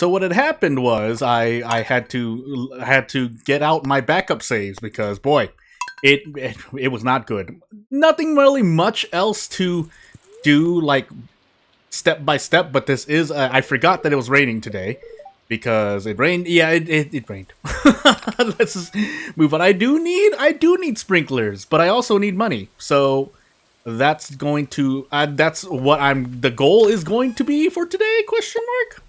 So what had happened was I had to get out my backup saves because boy, it was not good. Nothing really much else to do like step by step, but this is I forgot that it was raining today because it rained. Yeah, it rained. Let's just move on. I do need sprinklers, but I also need money. So that's going to that's what the goal is going to be for today, question mark.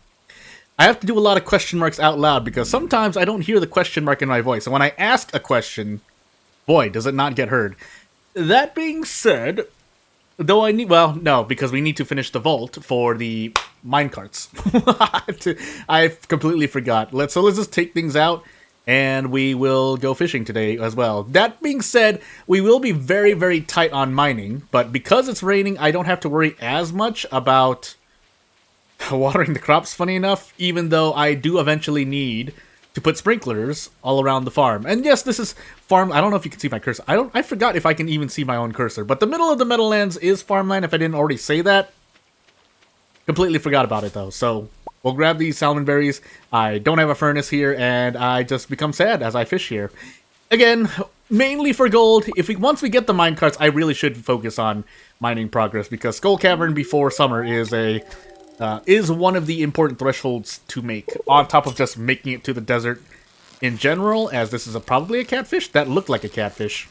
I have to do a lot of question marks out loud because sometimes I don't hear the question mark in my voice. And when I ask a question, boy, does it not get heard. That being said, though well, no, because we need to finish the vault for the minecarts. I completely forgot. Let's just take things out and we will go fishing today as well. That being said, we will be very, very tight on mining, but because it's raining, I don't have to worry as much about watering the crops, funny enough, even though I do eventually need to put sprinklers all around the farm. And yes, this is farm. I don't know if you can see my cursor. I forgot if I can even see my own cursor. But the middle of the Meadowlands is farmland, if I didn't already say that. Completely forgot about it, though. So we'll grab these salmon berries. I don't have a furnace here, and I just become sad as I fish here. Again, mainly for gold. Once we get the minecarts, I really should focus on mining progress, because Skull Cavern before summer is one of the important thresholds to make, on top of just making it to the desert in general, as this is probably a catfish that looked like a catfish.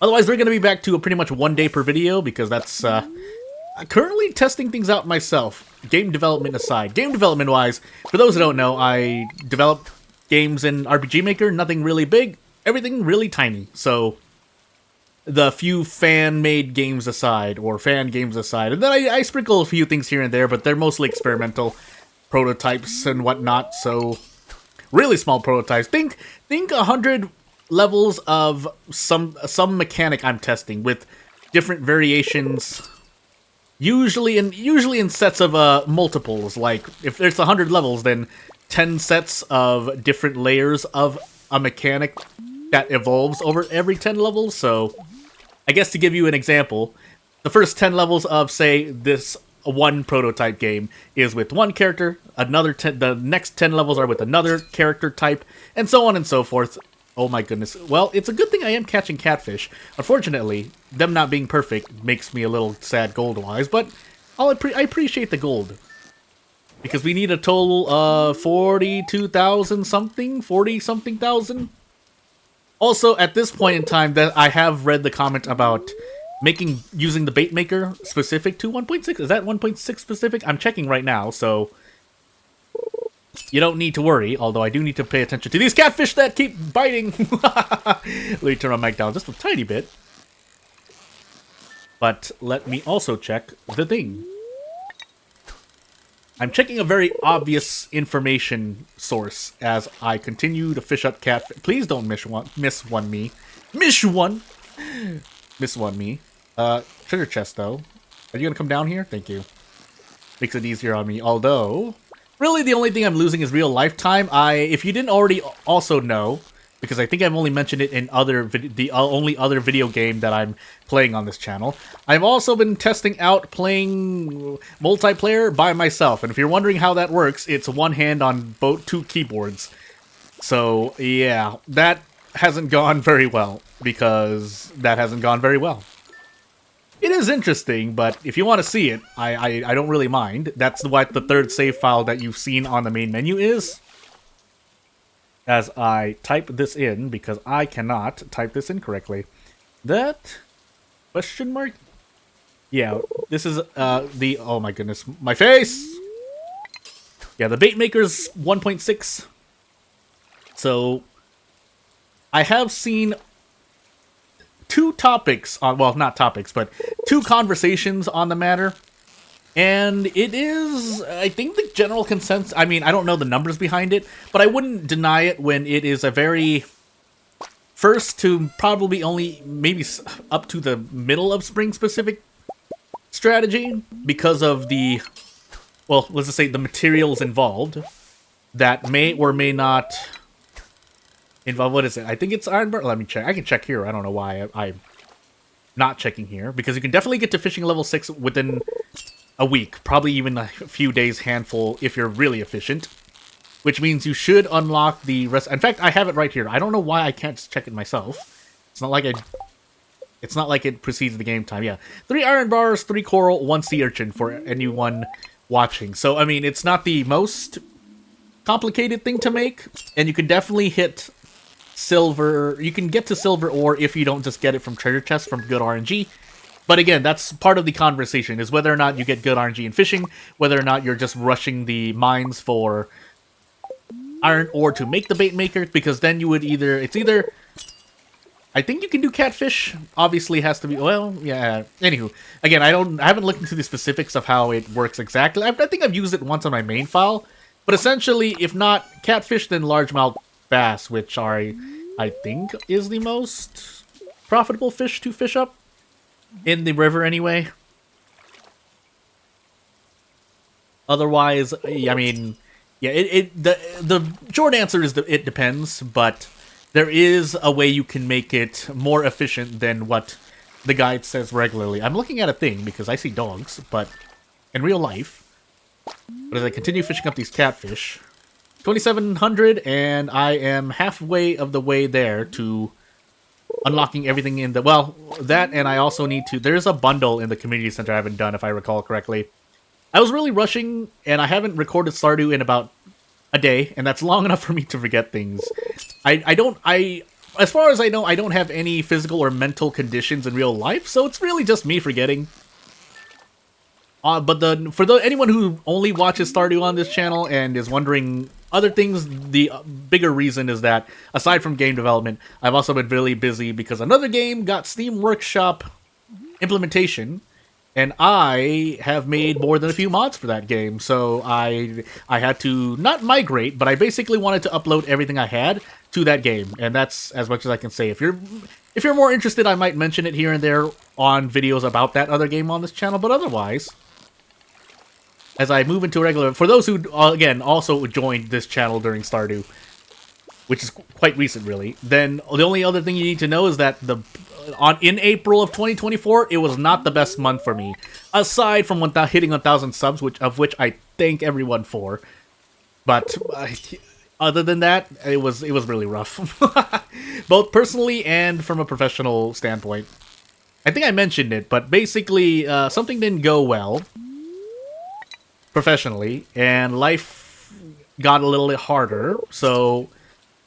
Otherwise, we're going to be back to a pretty much 1 day per video, because that's currently testing things out myself, game development aside. Game development-wise, for those who don't know, I developed games in RPG Maker, nothing really big, everything really tiny, so the few fan-made games aside, or fan games aside. And then I sprinkle a few things here and there, but they're mostly experimental prototypes and whatnot, so really small prototypes. Think 100 levels of some mechanic I'm testing with different variations, usually in sets of multiples. Like, if there's 100 levels, then 10 sets of different layers of a mechanic that evolves over every 10 levels, so I guess to give you an example, the first 10 levels of, say, this one prototype game is with one character, the next 10 levels are with another character type, and so on and so forth. Oh my goodness. Well, it's a good thing I am catching catfish. Unfortunately, them not being perfect makes me a little sad gold-wise, but I appreciate the gold. Because we need a total of 42,000 something, 40-something thousand. Also, at this point in time, that I have read the comment about using the bait maker specific to 1.6. Is that 1.6 specific? I'm checking right now, so you don't need to worry. Although I do need to pay attention to these catfish that keep biting. Let me turn my mic down just a tiny bit. But let me also check the thing. I'm checking a very obvious information source as I continue to fish up catfish. Please don't miss one me. Miss one me. Treasure chest, though. Are you gonna come down here? Thank you. Makes it easier on me. Although, really the only thing I'm losing is real lifetime. If you didn't already also know, because I think I've only mentioned it in the only other video game that I'm playing on this channel, I've also been testing out playing multiplayer by myself. And if you're wondering how that works, it's one hand on both two keyboards. So, yeah, that hasn't gone very well, because that hasn't gone very well. It is interesting, but if you want to see it, I don't really mind. That's what the third save file that you've seen on the main menu is. As I type this in, because I cannot type this in correctly. That question mark? Yeah, this is oh my goodness, my face! Yeah, the bait maker's 1.6. So I have seen two topics on, well, not topics, but two conversations on the matter. And it is, I think, the general consensus. I mean, I don't know the numbers behind it, but I wouldn't deny it when it is a very first to probably only maybe up to the middle of spring specific strategy, because of the, well, let's just say the materials involved that may or may not involve, what is it? I think it's iron bar. Let me check. I can check here. I don't know why I'm not checking here, because you can definitely get to fishing level 6 within a week, probably even a few days handful if you're really efficient. Which means you should unlock the rest. In fact, I have it right here. I don't know why I can't just check it myself. It's not like it precedes the game time. Yeah, 3 iron bars, 3 coral, 1 sea urchin for anyone watching. So I mean, it's not the most complicated thing to make, and you can definitely hit silver. You can get to silver ore if you don't just get it from treasure chests from good RNG. But again, that's part of the conversation, is whether or not you get good RNG in fishing, whether or not you're just rushing the mines for iron ore to make the bait maker, because then you would it's either I think you can do catfish. Obviously, has to be, well, yeah. Anywho, again, I haven't looked into the specifics of how it works exactly. I think I've used it once on my main file, but essentially, if not catfish, then largemouth bass, which are, I think, is the most profitable fish to fish up in the river anyway. Otherwise, I mean, yeah, the short answer is that it depends, but there is a way you can make it more efficient than what the guide says regularly. I'm looking at a thing because I see dogs, but in real life, but as I continue fishing up these catfish, 2,700, and I am halfway of the way there to unlocking everything in the, well, that, and I also need to, there's a bundle in the community center I haven't done, if I recall correctly. I was really rushing, and I haven't recorded Stardew in about a day, and that's long enough for me to forget things. As far as I know, I don't have any physical or mental conditions in real life, so it's really just me forgetting. But anyone who only watches Stardew on this channel and is wondering other things, the bigger reason is that, aside from game development, I've also been really busy because another game got Steam Workshop implementation, and I have made more than a few mods for that game, so I had to not migrate, but I basically wanted to upload everything I had to that game, and that's as much as I can say. If you're more interested, I might mention it here and there on videos about that other game on this channel, but otherwise, as I move into regular, for those who again also joined this channel during Stardew, which is quite recent, really, then the only other thing you need to know is that in April of 2024, it was not the best month for me, aside from hitting 1,000 subs, of which I thank everyone for. But other than that, it was really rough, both personally and from a professional standpoint. I think I mentioned it, but basically something didn't go well professionally, and life got a little bit harder. So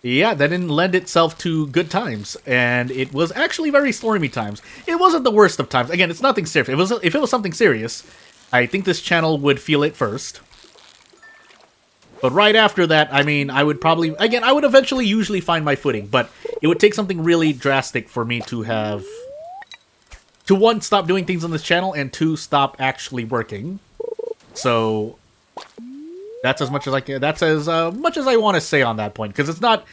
yeah, that didn't lend itself to good times, and it was actually very stormy times. It wasn't the worst of times. Again, it's nothing serious. If it was something serious, I think this channel would feel it first. But right after that, I mean, I would eventually usually find my footing, but it would take something really drastic for me to have, to one, stop doing things on this channel, and two, stop actually working. So that's as much as I can. That's as much as I want to say on that point, because it's not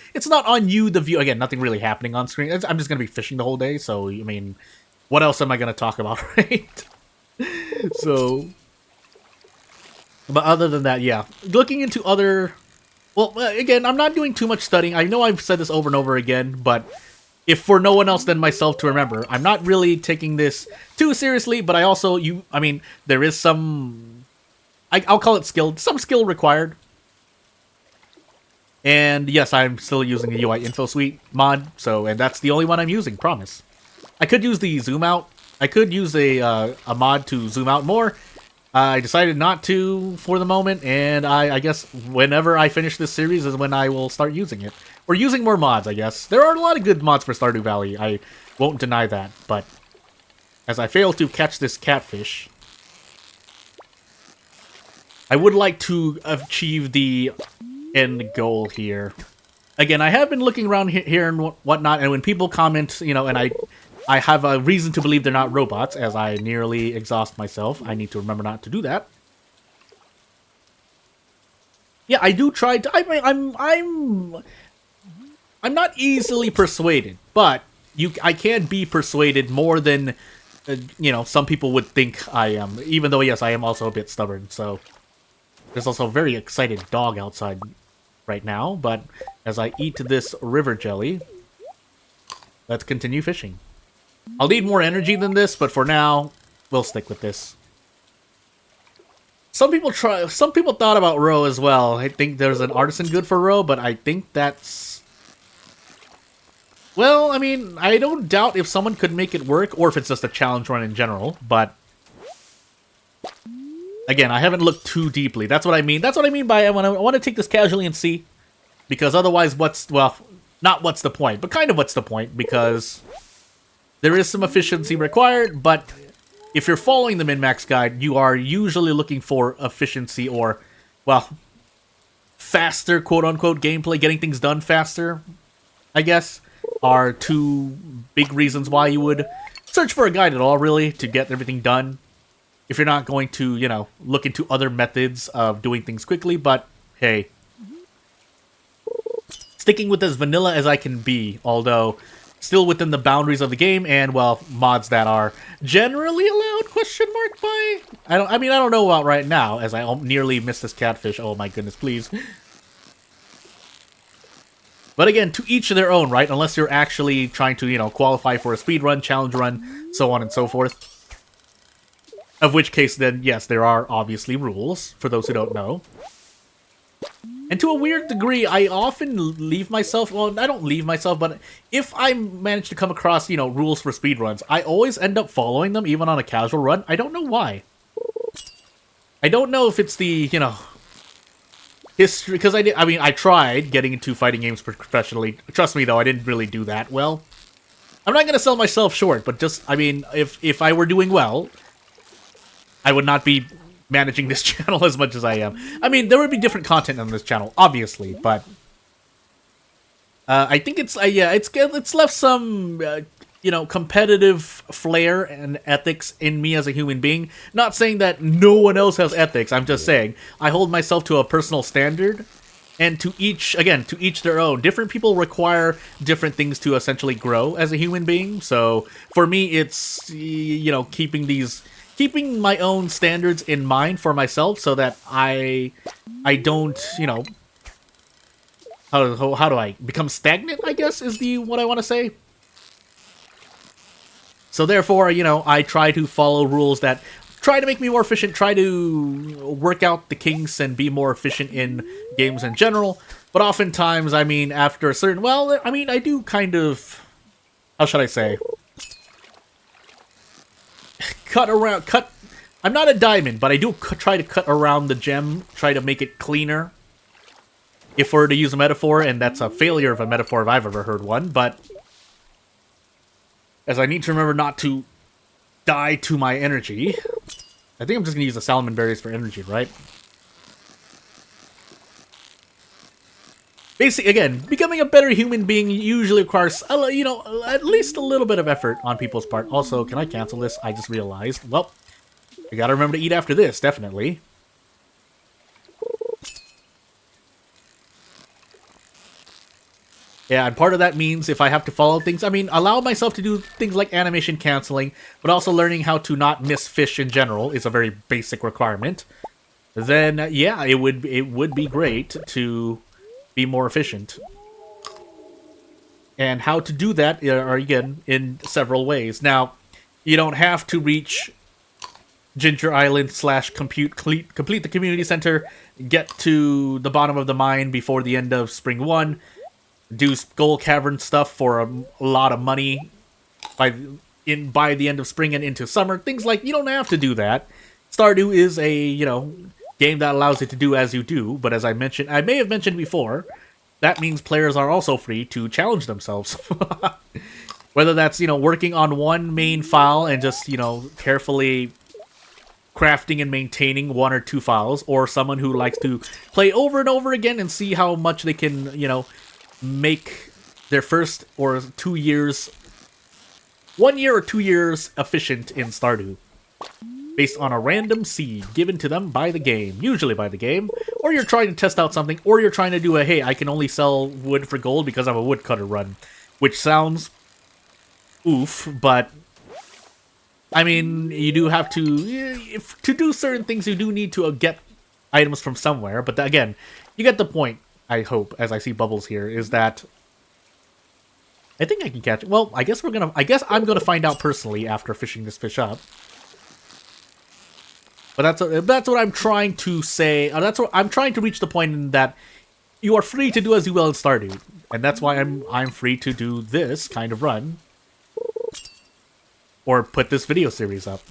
on you, the view. Again, nothing really happening on screen. I'm just gonna be fishing the whole day. So I mean, what else am I gonna talk about, right? So, but other than that, yeah, looking into other. Well, again, I'm not doing too much studying. I know I've said this over and over again, but if for no one else than myself to remember, I'm not really taking this too seriously. But I also, I mean, there is some. I'll call it some skill required. And yes, I'm still using the UI Info Suite mod, and that's the only one I'm using, promise. I could use the zoom out. I could use a mod to zoom out more. I decided not to for the moment, and I guess whenever I finish this series is when I will start using it. Or using more mods, I guess. There are a lot of good mods for Stardew Valley, I won't deny that, but as I fail to catch this catfish, I would like to achieve the end goal here. Again, I have been looking around here and whatnot, and when people comment, and I have a reason to believe they're not robots, as I nearly exhaust myself. I need to remember not to do that. Yeah, I do try to. I'm not easily persuaded, but I can be persuaded more than some people would think I am. Even though, yes, I am also a bit stubborn. So there's also a very excited dog outside right now. But as I eat this river jelly, let's continue fishing. I'll need more energy than this, but for now, we'll stick with this. Some people thought about roe as well. I think there's an artisan good for roe, but I think that's... Well, I mean, I don't doubt if someone could make it work, or if it's just a challenge run in general, but... Again, I haven't looked too deeply. That's what I mean. That's what I mean by I want to take this casually and see. Because otherwise, well, not what's the point, but kind of what's the point, because there is some efficiency required, but if you're following the min-max guide, you are usually looking for efficiency or, well, faster, quote-unquote, gameplay, getting things done faster, I guess, are two big reasons why you would search for a guide at all, really, to get everything done. If you're not going to, you know, look into other methods of doing things quickly, but hey. Sticking with as vanilla as I can be, although still within the boundaries of the game and, well, mods that are generally allowed, question mark, by... I don't know about right now, as I nearly missed this catfish. Oh my goodness, please. But again, to each their own, right? Unless you're actually trying to, you know, qualify for a speed run, challenge run, so on and so forth. Of which case, then, yes, there are obviously rules, for those who don't know. And to a weird degree, I often leave myself... Well, I don't leave myself, but if I manage to come across, you know, rules for speedruns, I always end up following them, even on a casual run. I don't know why. I don't know if it's the, you know... history... Because I tried getting into fighting games professionally. Trust me, though, I didn't really do that well. I'm not going to sell myself short, but just... I mean, if I were doing well... I would not be managing this channel as much as I am. I mean, there would be different content on this channel, obviously, but I think it's it's left some you know, competitive flair and ethics in me as a human being. Not saying that no one else has ethics. I'm just saying I hold myself to a personal standard, and to each their own. Different people require different things to essentially grow as a human being. So for me, it's, you know, keeping my own standards in mind for myself, so that I don't, you know, how do I become stagnant, I guess, is what I want to say. So therefore, you know, I try to follow rules that try to make me more efficient, try to work out the kinks and be more efficient in games in general. But oftentimes, I mean, after a certain, well, I mean, I do kind of, how should I say? I'm not a diamond, but I do try to cut around the gem, try to make it cleaner, if we're to use a metaphor, and that's a failure of a metaphor if I've ever heard one, but as I need to remember not to die to my energy, I think I'm just going to use the salmon berries for energy, right? Basically, again, becoming a better human being usually requires, you know, at least a little bit of effort on people's part. Also, can I cancel this? I just realized. Well, I gotta remember to eat after this, definitely. Yeah, and part of that means if I have to follow things, I mean, allow myself to do things like animation canceling, but also learning how to not miss fish in general is a very basic requirement. Then, yeah, it would be great to be more efficient. And how to do that are, again, in several ways. Now, you don't have to reach Ginger Island / complete the community center, get to the bottom of the mine before the end of Spring 1, do Skull Cavern stuff for a lot of money by the end of spring and into summer. Things like, you don't have to do that. Stardew is a, you know, game that allows you to do as you do, but as I may have mentioned before, that means players are also free to challenge themselves. Whether that's, you know, working on one main file and just, you know, carefully crafting and maintaining 1 or 2 files, or someone who likes to play over and over again and see how much they can, you know, make their first or 2 years, 1 year or 2 years efficient in Stardew, based on a random seed given to them by the game, usually by the game, or you're trying to test out something, or you're trying to do a, hey, I can only sell wood for gold because I'm a woodcutter run, which sounds oof, but I mean, you do have to, to do certain things, you do need to get items from somewhere, but again, you get the point, I hope, as I see bubbles here, is that I think I can catch it. Well, I guess I'm gonna find out personally after fishing this fish up. But that's what I'm trying to say. That's what I'm trying to reach the point in that you are free to do as you will in Stardew, and that's why I'm free to do this kind of run or put this video series up.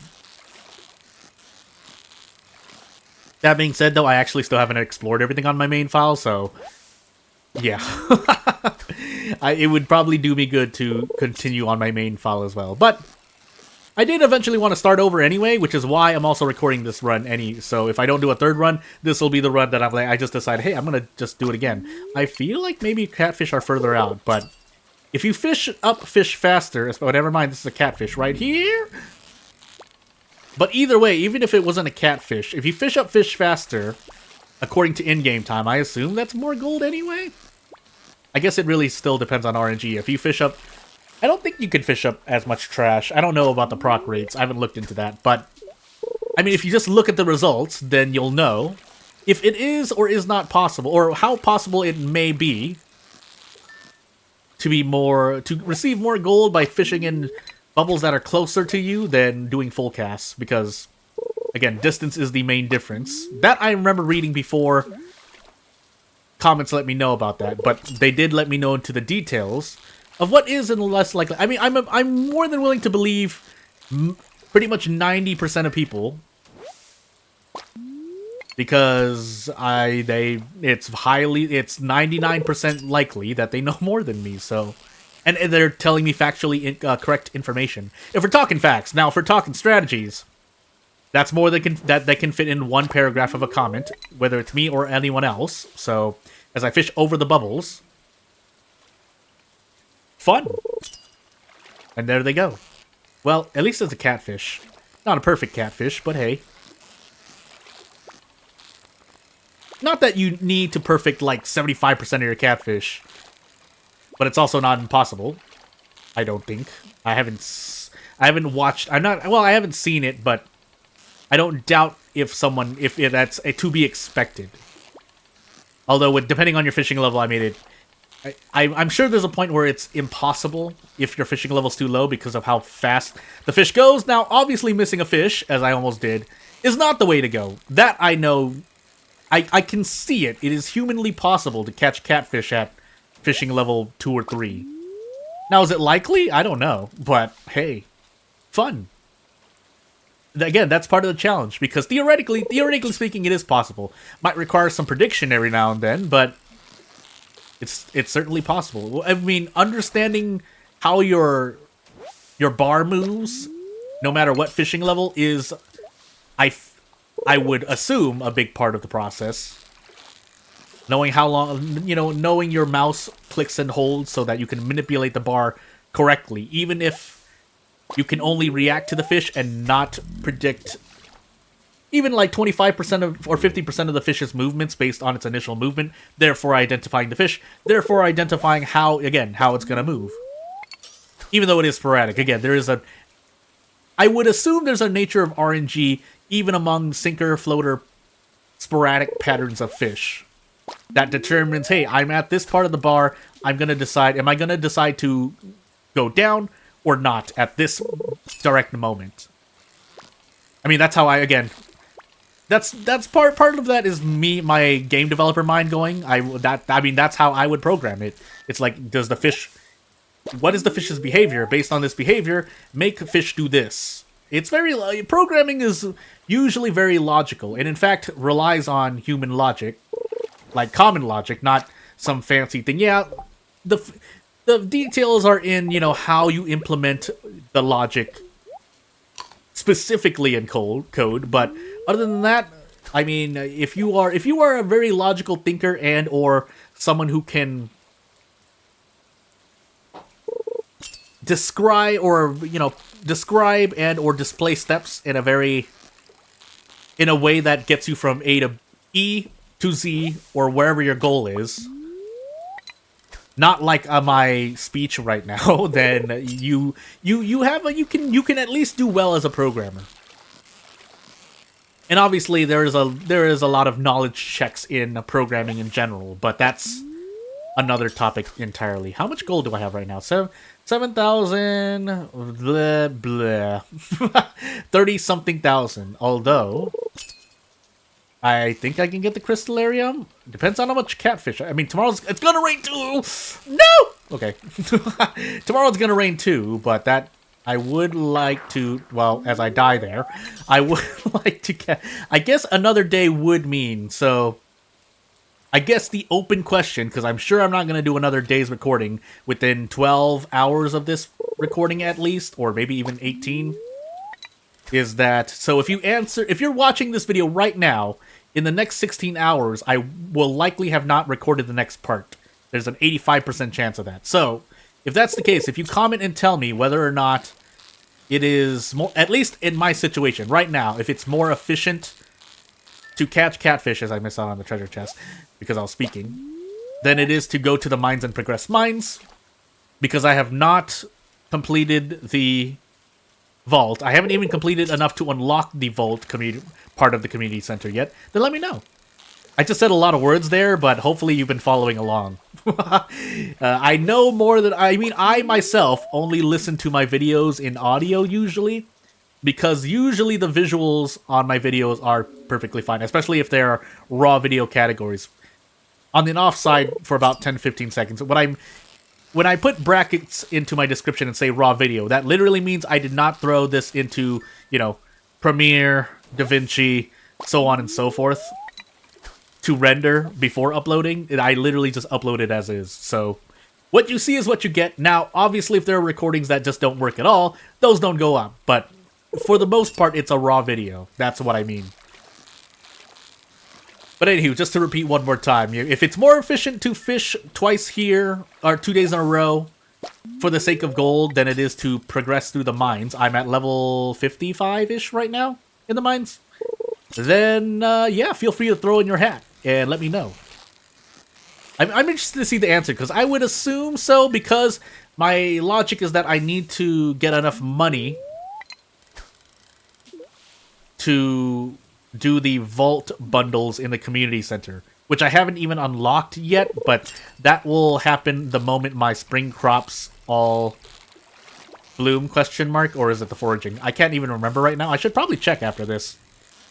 That being said, though, I actually still haven't explored everything on my main file, so yeah. It would probably do me good to continue on my main file as well. But I did eventually want to start over anyway, which is why I'm also recording this run so if I don't do a third run, this will be the run that I just decided, hey, I'm going to just do it again. I feel like maybe catfish are further out, but if you fish up fish faster, oh, never mind, this is a catfish right here. But either way, even if it wasn't a catfish, if you fish up fish faster, according to in-game time, I assume that's more gold anyway? I guess it really still depends on RNG. If you fish up... I don't think you can fish up as much trash. I don't know about the proc rates. I haven't looked into that. But, I mean, if you just look at the results, then you'll know if it is or is not possible, or how possible it may be to receive more gold by fishing in bubbles that are closer to you than doing full casts. Because, again, distance is the main difference. That I remember reading before comments let me know about that. But they did let me know into the details of what is and less likely. I mean, I'm more than willing to believe pretty much 90% of people, because it's 99% likely that they know more than me. So, and they're telling me factually correct information. If we're talking facts, now if we're talking strategies, that's more than that can fit in one paragraph of a comment, whether it's me or anyone else. So, as I fish over the bubbles. Fun. And there they go. Well, at least it's a catfish. Not a perfect catfish, but hey. Not that you need to perfect like 75% of your catfish. But it's also not impossible. I don't think. I haven't watched... I haven't seen it, but I don't doubt if that's to be expected. Although, depending on your fishing level, I'm sure there's a point where it's impossible if your fishing level's too low because of how fast the fish goes. Now, obviously missing a fish, as I almost did, is not the way to go. That I know. I can see it. It is humanly possible to catch catfish at fishing level 2 or 3. Now, is it likely? I don't know. But, hey, fun. Again, that's part of the challenge, because theoretically speaking, it is possible. Might require some prediction every now and then, but it's certainly possible. I mean, understanding how your bar moves, no matter what fishing level, is, I would assume, a big part of the process. Knowing how long, knowing your mouse clicks and holds so that you can manipulate the bar correctly, even if you can only react to the fish and not predict even like 25% of or 50% of the fish's movements based on its initial movement, therefore identifying the fish, therefore identifying how it's going to move. Even though it is sporadic. Again, I would assume there's a nature of RNG even among sinker, floater, sporadic patterns of fish that determines, hey, I'm at this part of the bar, I'm going to decide, am I going to decide to go down or not at this direct moment? I mean, that's how that's part of that is my game developer mind going. That's how I would program it. It's like, what is the fish's behavior? Based on this behavior, make fish do this. It's programming is usually very logical, and in fact relies on human logic, like common logic, not some fancy thing. Yeah, the details are in, how you implement the logic specifically in code, but other than that, I mean, if you are a very logical thinker and or someone who can describe and or display steps in a way that gets you from A to E to Z or wherever your goal is, not like my speech right now, then you can at least do well as a programmer. And obviously there is a lot of knowledge checks in programming in general, but that's another topic entirely. How much gold do I have right now? 7,000 blah blah 30 something thousand. Although I think I can get the crystallarium. Depends on how much catfish. I mean, it's gonna rain too. No. Okay. Tomorrow it's gonna rain too, but that I would like to. Well, as I die there, I would like to get. I guess another day would mean so. I guess the open question, because I'm sure I'm not going to do another day's recording within 12 hours of this recording at least, or maybe even 18, is that, so if you're watching this video right now, in the next 16 hours, I will likely have not recorded the next part. There's an 85% chance of that. So, if that's the case, if you comment and tell me whether or not it is more, at least in my situation, right now, if it's more efficient to catch catfish, as I missed out on the treasure chest, because I was speaking, than it is to go to the mines and progress mines, because I have not completed the vault. I haven't even completed enough to unlock the vault part of the community center yet. Then let me know. I just said a lot of words there, but hopefully you've been following along. I know more than... I mean, I myself only listen to my videos in audio usually, because usually the visuals on my videos are perfectly fine, especially if they're raw video categories. On the off side for about 10-15 seconds. When I put brackets into my description and say raw video, that literally means I did not throw this into, Premiere, DaVinci, so on and so forth, to render before uploading. I literally just upload it as is. So what you see is what you get. Now, obviously, if there are recordings that just don't work at all, those don't go up. But for the most part, it's a raw video. That's what I mean. But anywho, just to repeat one more time, if it's more efficient to fish twice here, or 2 days in a row, for the sake of gold, than it is to progress through the mines, I'm at level 55-ish right now in the mines, then, yeah, feel free to throw in your hat, and let me know. I'm interested to see the answer, because I would assume so, because my logic is that I need to get enough money to do the vault bundles in the community center, which I haven't even unlocked yet, but that will happen the moment my spring crops all bloom, ? Or is it the foraging? I can't even remember right now. I should probably check after this.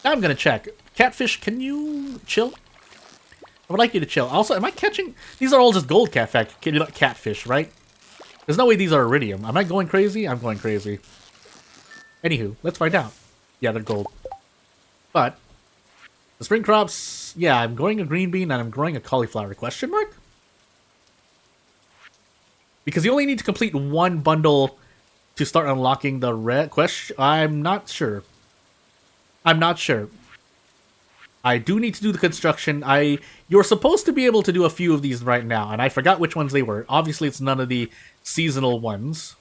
Now I'm gonna check. Catfish, can you chill? I would like you to chill. Also, am I catching... These are all just gold catfish, right? There's no way these are iridium. Am I going crazy? I'm going crazy. Anywho, let's find out. Yeah, they're gold. But the spring crops, yeah, I'm growing a green bean and I'm growing a cauliflower, ? Because you only need to complete one bundle to start unlocking the red question. I'm not sure. I'm not sure. I do need to do the construction. You're supposed to be able to do a few of these right now, and I forgot which ones they were. Obviously, it's none of the seasonal ones.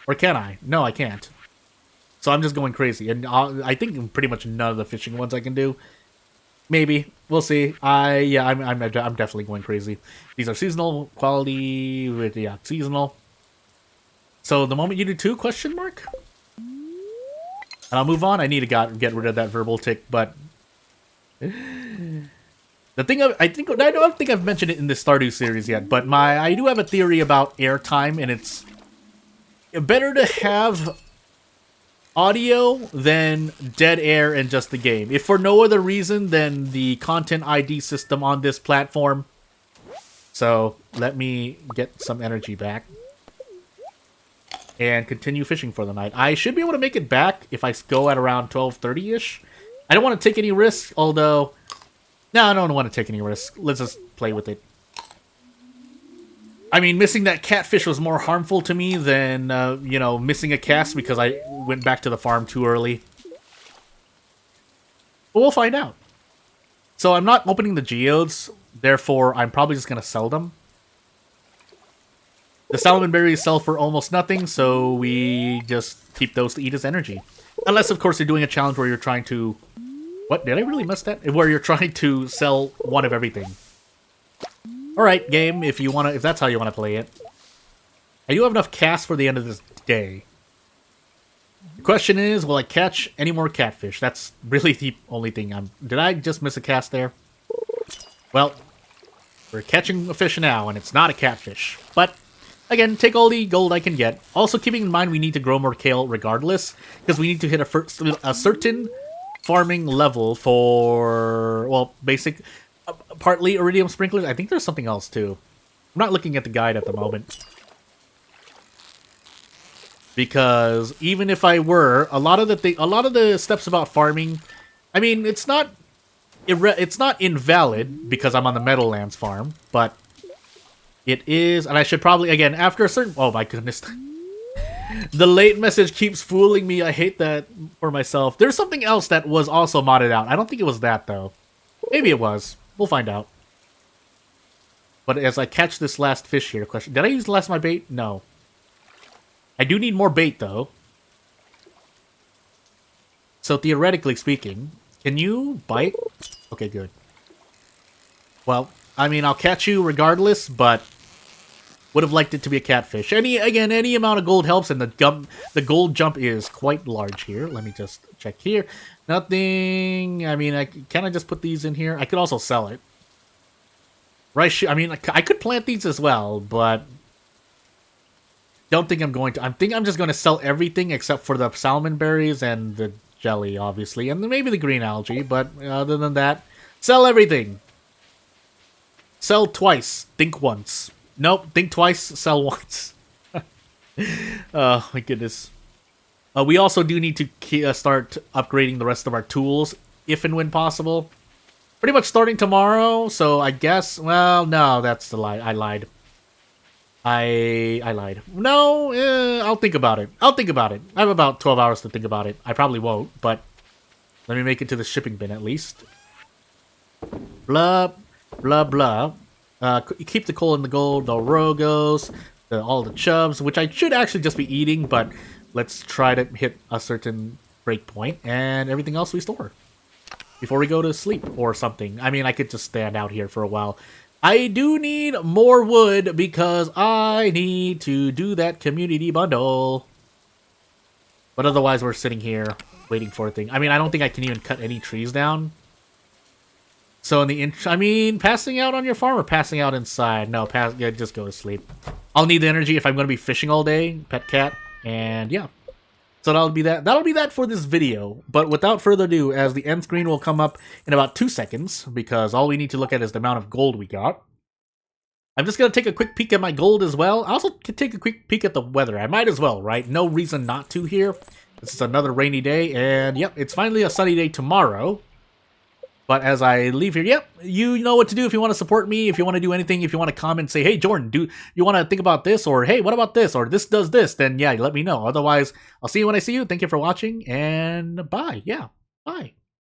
Or can I? No, I can't. So I'm just going crazy, and I think pretty much none of the fishing ones I can do. Maybe we'll see. I'm definitely going crazy. These are seasonal quality with seasonal. So the moment you do 2 ? And I'll move on. I need to get rid of that verbal tick, but the thing I don't think I've mentioned it in the Stardew series yet, but I do have a theory about airtime, and it's better to have audio than dead air in just the game. If for no other reason than the content ID system on this platform. So let me get some energy back and continue fishing for the night. I should be able to make it back if I go at around 12:30-ish. I don't want to take any risks, although... No, I don't want to take any risks. Let's just play with it. I mean, missing that catfish was more harmful to me than, missing a cast because I went back to the farm too early. But we'll find out. So I'm not opening the geodes, therefore I'm probably just going to sell them. The salmon berries sell for almost nothing, so we just keep those to eat as energy. Unless, of course, you're doing a challenge where you're trying to... What? Did I really miss that? Where you're trying to sell one of everything. Alright, game, if that's how you want to play it. I do have enough casts for the end of this day. The question is, will I catch any more catfish? That's really the only thing Did I just miss a cast there? Well, we're catching a fish now, and it's not a catfish. But, again, take all the gold I can get. Also, keeping in mind we need to grow more kale regardless, because we need to hit a certain farming level for, well, basic, partly iridium sprinklers. I think there's something else too. I'm not looking at the guide at the moment. Because even if I were, a lot of the steps about farming, I mean, it's not invalid because I'm on the Meadowlands farm, but it is, and I should probably, again, after a certain, oh my goodness. The late message keeps fooling me. I hate that for myself. There's something else that was also modded out. I don't think it was that, though. Maybe it was. We'll find out. But as I catch this last fish here, question, did I use the last of my bait? No. I do need more bait, though. So, theoretically speaking, can you bite? Okay, good. Well, I mean, I'll catch you regardless, but would have liked it to be a catfish. Any amount of gold helps, and the gold jump is quite large here. Let me just check here. Nothing. I mean, can I just put these in here? I could also sell it. Rice. I mean, I could plant these as well, but don't think I'm going to. I think I'm just going to sell everything except for the salmon berries and the jelly, obviously, and then maybe the green algae. But other than that, sell everything. Sell twice. Think once. Nope. Think twice. Sell once. Oh my goodness. We also do need to start upgrading the rest of our tools, if and when possible. Pretty much starting tomorrow. So I guess. Well, no, that's the lie. I lied. I lied. No, I'll think about it. I'll think about it. I have about 12 hours to think about it. I probably won't, but let me make it to the shipping bin at least. Blah, blah, blah. Keep the coal and the gold, the rogos, all the chubs, which I should actually just be eating, but let's try to hit a certain break point, and everything else we store before we go to sleep or something. I mean, I could just stand out here for a while. I do need more wood because I need to do that community bundle. But otherwise, we're sitting here waiting for a thing. I mean, I don't think I can even cut any trees down. So in the I mean, passing out on your farm or passing out inside? No, yeah, just go to sleep. I'll need the energy if I'm going to be fishing all day, pet cat, and yeah. So that'll be that. That'll be that for this video. But without further ado, as the end screen will come up in about 2 seconds, because all we need to look at is the amount of gold we got. I'm just going to take a quick peek at my gold as well. I also can take a quick peek at the weather. I might as well, right? No reason not to here. This is another rainy day, and yep, it's finally a sunny day tomorrow. But as I leave here, yep, you know what to do if you want to support me, if you want to do anything, if you want to comment, say, hey, Jordan, do you want to think about this? Or, hey, what about this? Or this does this? Then, yeah, let me know. Otherwise, I'll see you when I see you. Thank you for watching, and bye. Yeah, bye.